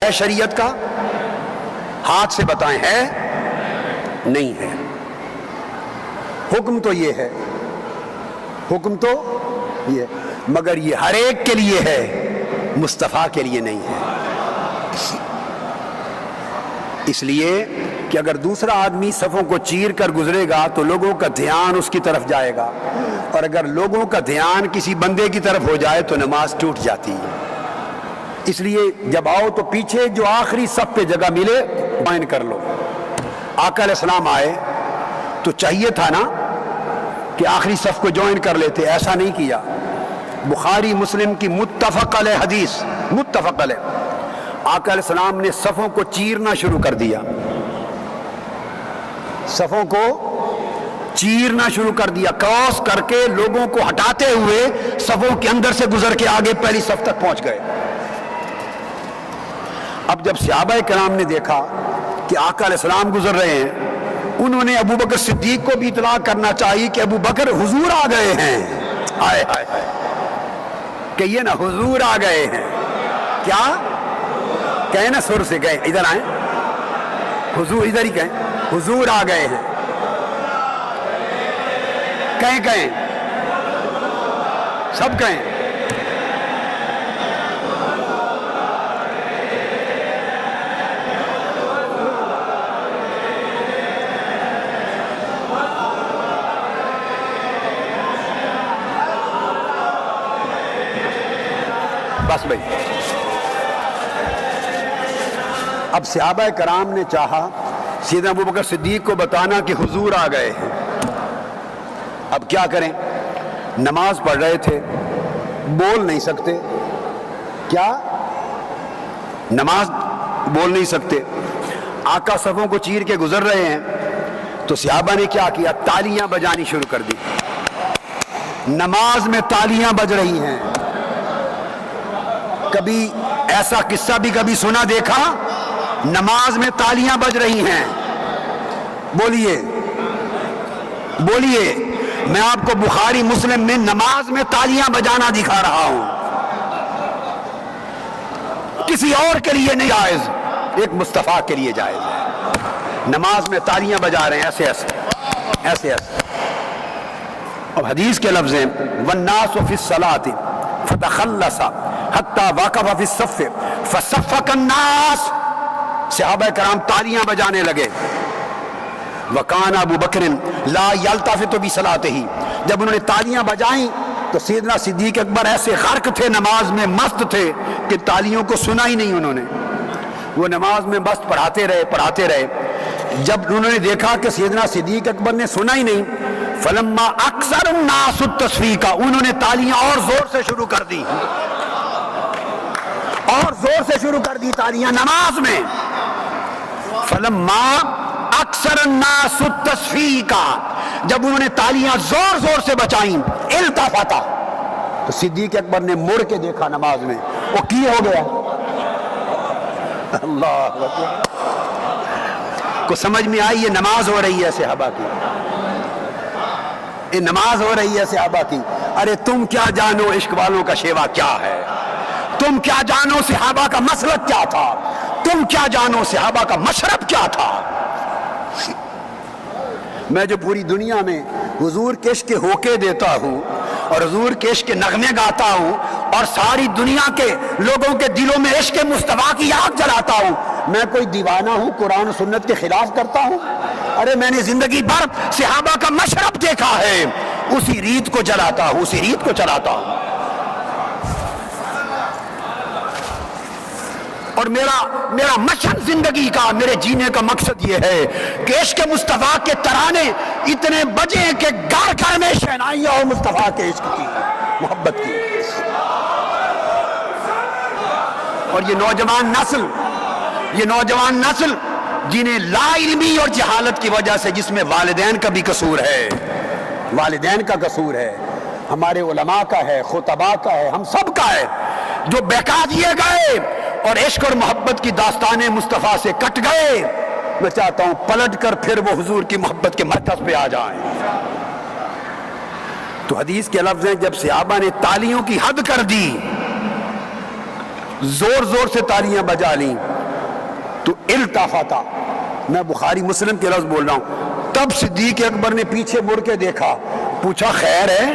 ہے شریعت کا؟ ہاتھ سے بتائیں، ہے؟ نہیں ہے۔ حکم تو یہ ہے، حکم تو یہ، مگر یہ ہر ایک کے لیے ہے، مصطفیٰ کے لیے نہیں ہے۔ اس لیے کہ اگر دوسرا آدمی صفوں کو چیر کر گزرے گا تو لوگوں کا دھیان اس کی طرف جائے گا، اور اگر لوگوں کا دھیان کسی بندے کی طرف ہو جائے تو نماز ٹوٹ جاتی ہے۔ اس لیے جب آؤ تو پیچھے جو آخری صف پہ جگہ ملے جوائن کر لو۔ آقا علیہ السلام آئے تو چاہیے تھا نا کہ آخری صف کو جوائن کر لیتے، ایسا نہیں کیا۔ بخاری مسلم کی متفق علیہ حدیث، متفق علیہ، آقا علیہ السلام نے صفوں کو چیرنا شروع کر دیا، صفوں کو چیرنا شروع کر دیا، کراس کر کے لوگوں کو ہٹاتے ہوئے صفوں کے اندر سے گزر کے آگے پہلی صف تک پہنچ گئے۔ اب جب صحابہ کرام نے دیکھا کہ آقا علیہ السلام گزر رہے ہیں، انہوں نے ابو بکر صدیق کو بھی اطلاع کرنا چاہیے کہ ابو بکر حضور آ گئے ہیں، آئے آئے آئے، کہیے نا حضور آ گئے ہیں، کیا کہیں نا، سر سے گئے، ادھر آئیں، حضور ادھر ہی کہیں، حضور آ گئے ہیں، کہیں کہیں، سب کہیں۔ بس بھائی، اب صحابہ کرام نے چاہا سیدنا ابو بکر صدیق کو بتانا کہ حضور آ گئے ہیں۔ اب کیا کریں؟ نماز پڑھ رہے تھے، بول نہیں سکتے، کیا نماز بول نہیں سکتے، آقا صفوں کو چیر کے گزر رہے ہیں، تو صحابہ نے کیا کیا؟ تالیاں بجانی شروع کر دی۔ نماز میں تالیاں بج رہی ہیں۔ کبھی ایسا قصہ بھی کبھی سنا دیکھا؟ نماز میں تالیاں بج رہی ہیں، بولیے بولیے، میں آپ کو بخاری مسلم میں نماز میں تالیاں بجانا دکھا رہا ہوں، کسی اور کے لیے نہیں جائز، ایک مصطفیٰ کے لیے جائز ہے۔ نماز میں تالیاں بجا رہے ہیں، ایسے ایسے ایسے ایسے۔ اب حدیث کے لفظ ہیں وَالنَّاسُ فِي الصَّلَاةِ فَتَخَلَّصَ حَتَّى وَقَفَ فِي الصَّفِّ فَصَفَّقَ النَّاسُ، صحابہ کرام تالیاں بجانے لگے۔ وَكَانَ أَبُو بَكْرٍ لَا يَلْتَفِتُ بِصَلَاتِهِ، جب انہوں نے تالیاں بجائیں تو سیدنا صدیق اکبر ایسے غرق تھے، نماز میں مست تھے کہ تالیوں کو سنا ہی نہیں انہوں نے، وہ نماز میں مست پڑھاتے رہے پڑھاتے رہے۔ جب انہوں نے دیکھا کہ سیدنا صدیق اکبر نے سنا ہی نہیں، فَلَمَّا أَكْثَرُ النَّاسُ التَّصْفِيقَ، انہوں نے تالیاں اور زور سے شروع کر دی، اور زور سے شروع کر دی تالیاں نماز میں۔ فَلَمَّا أَكْثَرَ النَّاسُ التَّصْفِيقَ، جب انہوں نے تالیاں زور زور سے بچائیں، التفتا، تو صدیق اکبر نے مڑ کے دیکھا نماز میں، وہ کی ہو گیا؟ اللہ اکبر، کو سمجھ میں آئی یہ نماز ہو رہی ہے صحابہ کی، یہ نماز ہو رہی ہے صحابہ کی۔ ارے تم کیا جانو عشق والوں کا شیوا کیا ہے، تم کیا جانو صحابہ کا مسلک کیا تھا، تم کیا جانو صحابہ کا مشرب کیا تھا۔ میں جو پوری دنیا میں حضور کے عشق کے ہوکے دیتا ہوں اور حضور کے عشق کے نغمے گاتا ہوں اور ساری دنیا کے لوگوں کے دلوں میں عشق مصطفیٰ کی آگ جلاتا ہوں، میں کوئی دیوانہ ہوں قرآن و سنت کے خلاف کرتا ہوں؟ ارے میں نے زندگی بھر صحابہ کا مشرب دیکھا ہے، اسی ریت کو جلاتا ہوں، اسی ریت کو چلاتا ہوں۔ اور میرا مشن زندگی کا، میرے جینے کا مقصد یہ ہے کہ عشق مصطفیٰ کے ترانے اتنے بجے کہ گھر گھر میں شہنائیاں ہو مصطفیٰ کے عشق کی، محبت کی۔ اور یہ نوجوان نسل جنہیں لا علمی اور جہالت کی وجہ سے، جس میں والدین کا بھی قصور ہے، والدین کا قصور ہے، ہمارے علماء کا ہے، خطباء کا ہے، ہم سب کا ہے، جو بہکا دیے گئے اور عشق اور محبت کی داستانیں مصطفیٰ سے کٹ گئے، میں چاہتا ہوں پلٹ کر پھر وہ حضور کی محبت کے مرکز پہ آ جائیں۔ تو حدیث کے لفظ ہیں جب صحابہ نے تالیوں کی حد کر دی، زور زور سے تالیاں بجا لیں، تو التفاتا، میں بخاری مسلم کے لفظ بول رہا ہوں، تب صدیق اکبر نے پیچھے مڑ کے دیکھا، پوچھا خیر ہے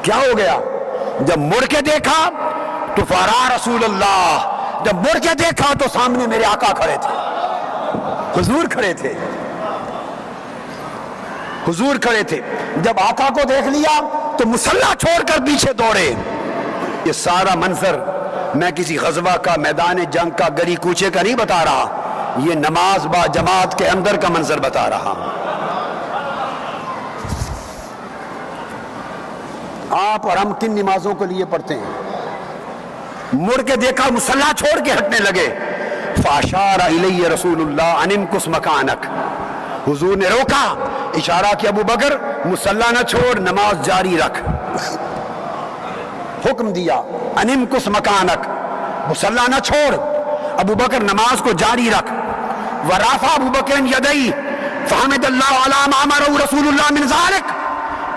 کیا ہو گیا؟ جب مڑ کے دیکھا تو فرا رسول اللہ، جب مڑ کے دیکھا تو سامنے میرے آقا کھڑے تھے، حضور کھڑے تھے، حضور کھڑے تھے۔ جب آقا کو دیکھ لیا تو مصلی چھوڑ کر پیچھے دوڑے۔ یہ سارا منظر میں کسی غزوہ کا، میدان جنگ کا، گلی کوچے کا نہیں بتا رہا، یہ نماز با جماعت کے اندر کا منظر بتا رہا ہوں۔ آپ اور ہم کن نمازوں کے لیے پڑھتے ہیں؟ مڑ کے دیکھا، مصلی چھوڑ کے ہٹنے لگے۔ فاشار الی رسول اللہ ان امکث مکانک، حضور نے روکا، اشارہ کیا ابو بکر مصلی نہ چھوڑ، نماز جاری رکھ۔ حکم دیا ان امکث مکانک، مصلی نہ چھوڑ، ابو بکر نماز کو جاری رکھ۔ ورافع ابو بکر یدئی فحمد اللہ علی ما امرہ رسول اللہ من ذلک،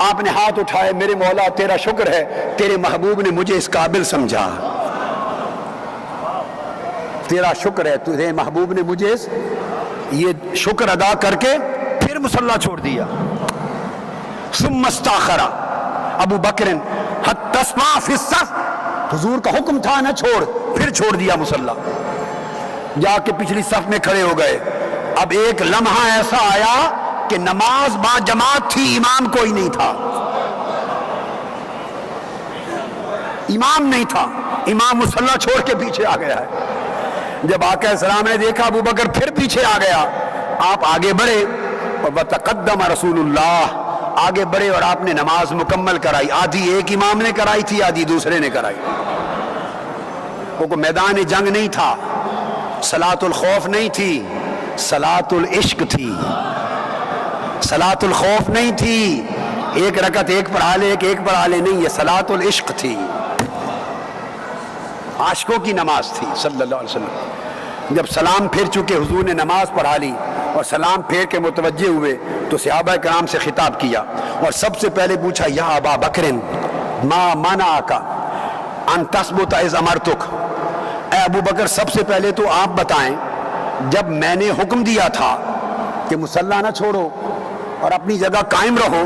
آپ نے ہاتھ اٹھائے، میرے مولا تیرا شکر ہے، تیرے محبوب نے مجھے اس قابل سمجھا، تیرا شکر ہے، تیرے محبوب نے مجھے یہ شکر ادا کر کے پھر مصلی چھوڑ دیا۔ ثم استاخر ابو بکر حتی اسمع فی الصف، حضور کا حکم تھا نہ چھوڑ، پھر چھوڑ دیا مصلی، جا کے پچھلی صف میں کھڑے ہو گئے۔ اب ایک لمحہ ایسا آیا کہ نماز با جماعت تھی، امام کوئی نہیں تھا، امام نہیں تھا، امام مصلی چھوڑ کے پیچھے آ گیا ہے۔ جب آقا السلام نے دیکھا ابو بکر پھر پیچھے آ گیا، آپ آگے بڑھے، اور وتقدم رسول اللہ، آگے بڑھے اور آپ نے نماز مکمل کرائی، آدھی ایک امام نے کرائی تھی، آدھی دوسرے نے کرائی۔ وہ کوئی میدان جنگ نہیں تھا، صلاۃ الخوف نہیں تھی، صلاۃ العشق تھی، صلاۃ الخوف نہیں تھی، ایک رکعت ایک پڑھا لے ایک پڑھا لے، نہیں، یہ صلاۃ العشق تھی، عاشقوں کی نماز تھی صلی اللہ علیہ وسلم۔ جب سلام پھیر چکے حضور نے نماز پڑھا لی اور سلام پھیر کے متوجہ ہوئے تو صحابہ کرام سے خطاب کیا اور سب سے پہلے پوچھا، یا ابا بکر ما منعک ان تثبت اذ امرتک، اے ابو بکر سب سے پہلے تو آپ بتائیں، جب میں نے حکم دیا تھا کہ مصلی نہ چھوڑو اور اپنی جگہ قائم رہو،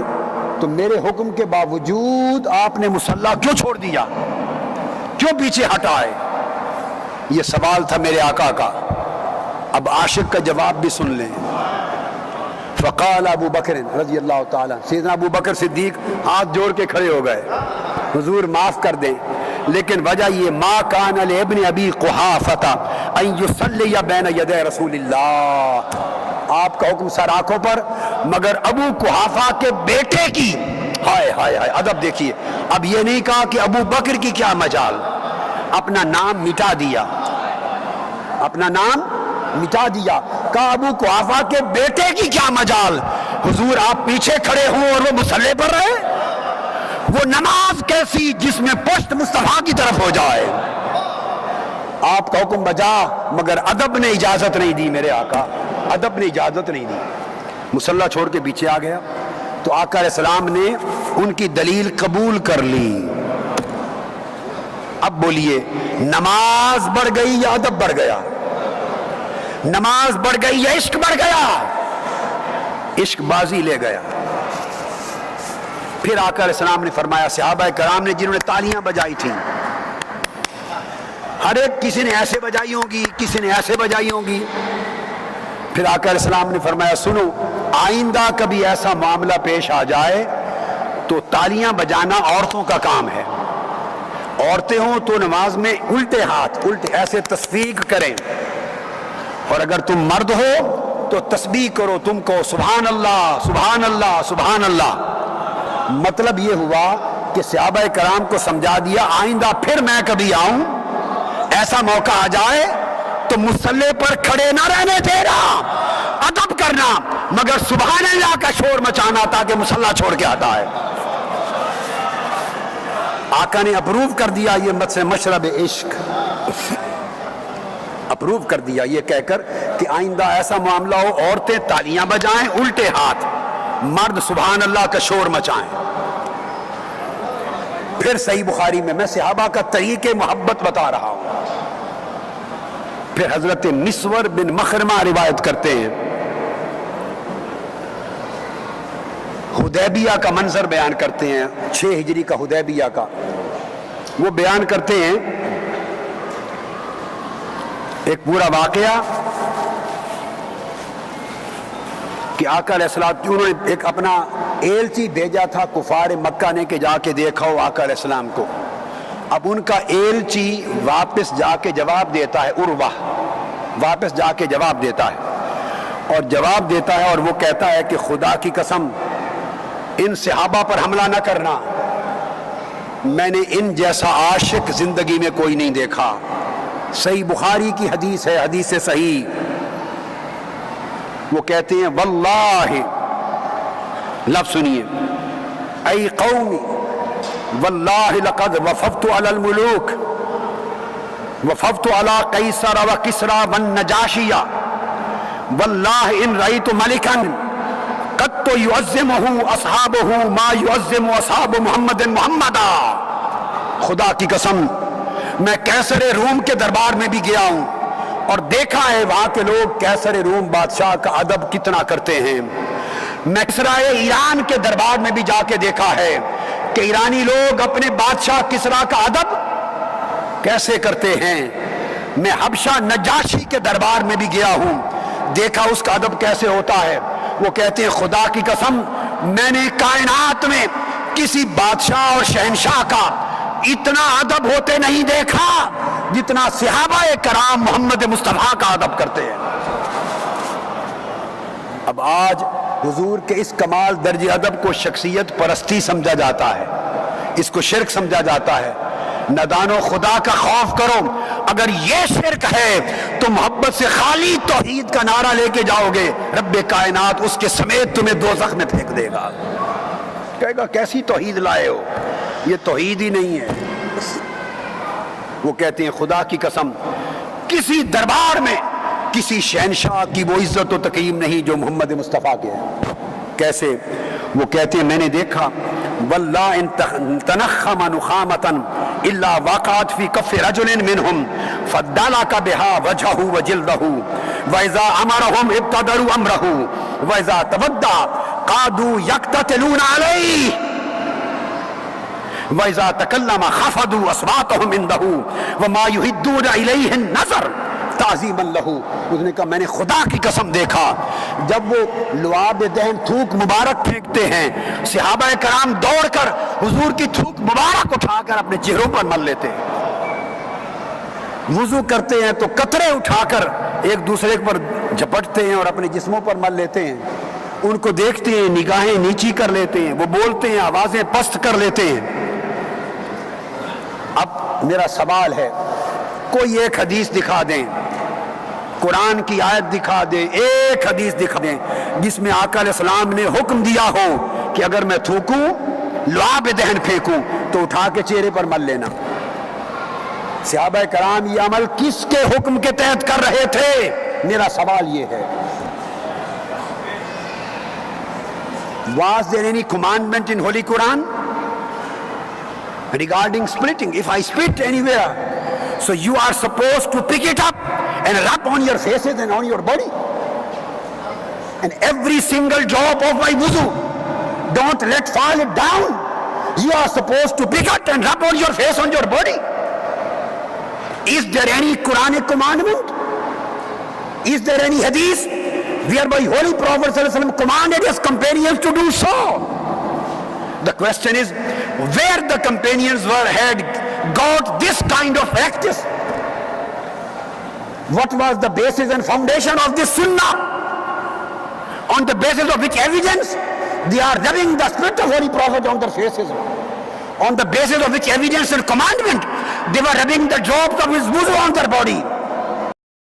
تو میرے حکم کے باوجود آپ نے مصلی کیوں چھوڑ دیا، کیوں پیچھے ہٹائے؟ یہ سوال تھا میرے آقا کا۔ اب عاشق کا جواب بھی سن لیں۔ فقال ابو بکر رضی اللہ تعالیٰ، سیدنا ابو بکر صدیق ہاتھ جوڑ کے کھڑے ہو گئے، حضور معاف کر دیں، لیکن وجہ یہ، ما کان لابن ابی قحافۃ ان یصلی بین یدی رسول اللہ، آپ کا حکم سر آنکھوں پر، مگر ابو قحافہ کے بیٹے کی، ہائے ہائے ہائے، ادب دیکھیے، اب یہ نہیں کہا کہ ابو بکر کی کیا مجال، اپنا نام مٹا دیا، اپنا نام مٹا دیا، کہا ابو قحافہ کے بیٹے کی کیا مجال، حضور آپ پیچھے کھڑے ہوں اور وہ مصلی پر رہے، وہ نماز کیسی جس میں پشت مصطفیٰ کی طرف ہو جائے، آپ کا حکم بجا، مگر ادب نے اجازت نہیں دی، میرے آقا ادب نے اجازت نہیں دی، مصلی چھوڑ کے پیچھے آ گیا۔ تو آقا علیہ السلام نے ان کی دلیل قبول کر لی۔ اب بولیے، نماز بڑھ گئی یا ادب بڑھ گیا؟ نماز بڑھ گئی یا عشق بڑھ گیا؟ عشق بازی لے گیا۔ پھر آقا علیہ السلام نے فرمایا، صحابہ کرام نے جنہوں نے تالیاں بجائی تھیں، ہر ایک کسی نے ایسے بجائی ہوں گی، کسی نے ایسے بجائی ہوں گی، پھر آقا علیہ السلام نے فرمایا، سنو، آئندہ کبھی ایسا معاملہ پیش آ جائے تو تالیاں بجانا عورتوں کا کام ہے، عورتیں ہوں تو نماز میں الٹے ہاتھ، الٹے ایسے تصفیق کریں، اور اگر تم مرد ہو تو تسبیح کرو، تم کو سبحان اللہ سبحان اللہ سبحان اللہ۔ مطلب یہ ہوا کہ صحابہ کرام کو سمجھا دیا، آئندہ پھر میں کبھی آؤں، ایسا موقع آ جائے تو مصلی پر کھڑے نہ رہنے دینا، ادب کرنا، مگر سبحان اللہ کا شور مچانا تاکہ مصلی چھوڑ کے آتا ہے۔ آقا نے اپروو کر دیا یہ مشرب عشق، اپروو کر دیا یہ کہہ کر کہ آئندہ ایسا معاملہ ہو، عورتیں تالیاں بجائیں الٹے ہاتھ، مرد سبحان اللہ کا شور مچائیں۔ پھر صحیح بخاری میں صحابہ کا طریق محبت بتا رہا ہوں، پھر حضرت مسور بن مخرمہ روایت کرتے ہیں، حدیبیہ کا منظر بیان کرتے ہیں، 6 ہجری کا حدیبیہ کا، وہ بیان کرتے ہیں ایک پورا واقعہ کہ آقا علیہ السلام، انہوں نے ایک اپنا ایلچی بھیجا تھا کفار مکہ نے کہ جا کے دیکھو آقا علیہ السلام کو۔ اب ان کا ایلچی واپس جا کے جواب دیتا ہے، عروہ واپس جا کے جواب دیتا ہے اور جواب دیتا ہے اور وہ کہتا ہے کہ خدا کی قسم ان صحابہ پر حملہ نہ کرنا، میں نے ان جیسا عاشق زندگی میں کوئی نہیں دیکھا۔ صحیح بخاری کی حدیث ہے، حدیث صحیح۔ وہ کہتے ہیں واللہ، لفظ سنیے، اے قومی واللہ لقد وففت علی الملوک، وففت علی قیصر و کسرا والنجاشیہ، واللہ ان رأیت ملکا قد تو یعظمہ اصحابہ ما یعظم اصحاب محمد محمدا۔ خدا کی قسم میں کیسر روم کے دربار میں بھی گیا ہوں اور دیکھا ہے وہاں کے لوگ کیسر روم بادشاہ کا ادب کتنا کرتے ہیں۔ میں کسرائے ایران کے دربار میں بھی جا کے دیکھا ہے کہ ایرانی لوگ اپنے بادشاہ کسرا کا ادب کیسے کرتے ہیں۔ میں حبشہ نجاشی کے دربار میں بھی گیا ہوں، دیکھا اس کا ادب کیسے ہوتا ہے۔ وہ کہتے ہیں خدا کی قسم میں نے کائنات میں کسی بادشاہ اور شہنشاہ کا اتنا ادب ہوتے نہیں دیکھا جتنا صحابہ کرام محمد مصطفیٰ کا ادب کرتے ہیں۔ اب آج حضور کے اس کمال درجہ ادب کو شخصیت پرستی سمجھا جاتا ہے، اس کو شرک سمجھا جاتا ہے۔ نادانو خدا کا خوف کرو، اگر یہ شرک ہے تو محبت سے خالی توحید کا نعرہ لے کے جاؤ گے، رب کائنات اس کے سمیت تمہیں دوزخ میں پھینک دے گا، کہے گا کیسی توحید لائے ہو، یہ توحید ہی نہیں ہے۔ وہ کہتے ہیں خدا کی قسم کسی دربار میں کسی شہنشاہ کی وہ عزت و تکریم نہیں جو محمد مصطفیٰ کے ہیں۔ کیسے؟ وہ کہتے ہیں میں نے دیکھا واللہ ان تنخم نخامتا الا وقعت فی کف رجل منہم فدلک بها وجهه وجلده واذا امرهم ابتدروا امره واذا تودع قعدوا يقتتلون علیہ وَإِذَا تَكَلَّمَ خَفَضُوا أَصْوَاتَهُمْ عِنْدَهُ وَمَا يُهِدُّونَ إِلَيْهِ النَّظَرَ تَعْظِيمًا لَهُ۔ اس نے کہا میں نے خدا کی قسم دیکھا جب وہ لعاب دہن تھوک مبارک پھینکتے ہیں، صحابہ کرام دوڑ کر حضور کی تھوک مبارک اٹھا کر اپنے چہروں پر مل لیتے ہیں، وضو کرتے ہیں تو قطرے اٹھا کر ایک دوسرے پر جھپٹتے ہیں اور اپنے جسموں پر مل لیتے ہیں، ان کو دیکھتے ہیں نگاہیں نیچی کر لیتے ہیں، وہ بولتے ہیں آوازیں پست کر لیتے ہیں۔ اب میرا سوال ہے کوئی ایک حدیث دکھا دیں، قرآن کی آیت دکھا دیں، ایک حدیث دکھا دیں جس میں آقا علیہ السلام نے حکم دیا ہو کہ اگر میں تھوکوں لعاب دہن پھینکوں تو اٹھا کے چہرے پر مل لینا۔ صحابہ کرام یہ عمل کس کے حکم کے تحت کر رہے تھے؟ میرا سوال یہ ہے Was there any commandment in Holy Quran regarding splitting? If I split anywhere, so you are supposed to pick it up and rub on your faces and on your body. And every single drop of my wuzu, don't let fall it down. You are supposed to pick it and rub on your face, on your body. Is there any Quranic commandment? Is there any hadith whereby Holy Prophet ﷺ commanded his companions to do so? The question is, where the companions had got this kind of practice? What was the basis and foundation of this sunnah? On the basis of which evidence they are rubbing the spirit of Holy Prophet on their faces? On the basis of which evidence and commandment they were rubbing the drops of his wuzu on their body?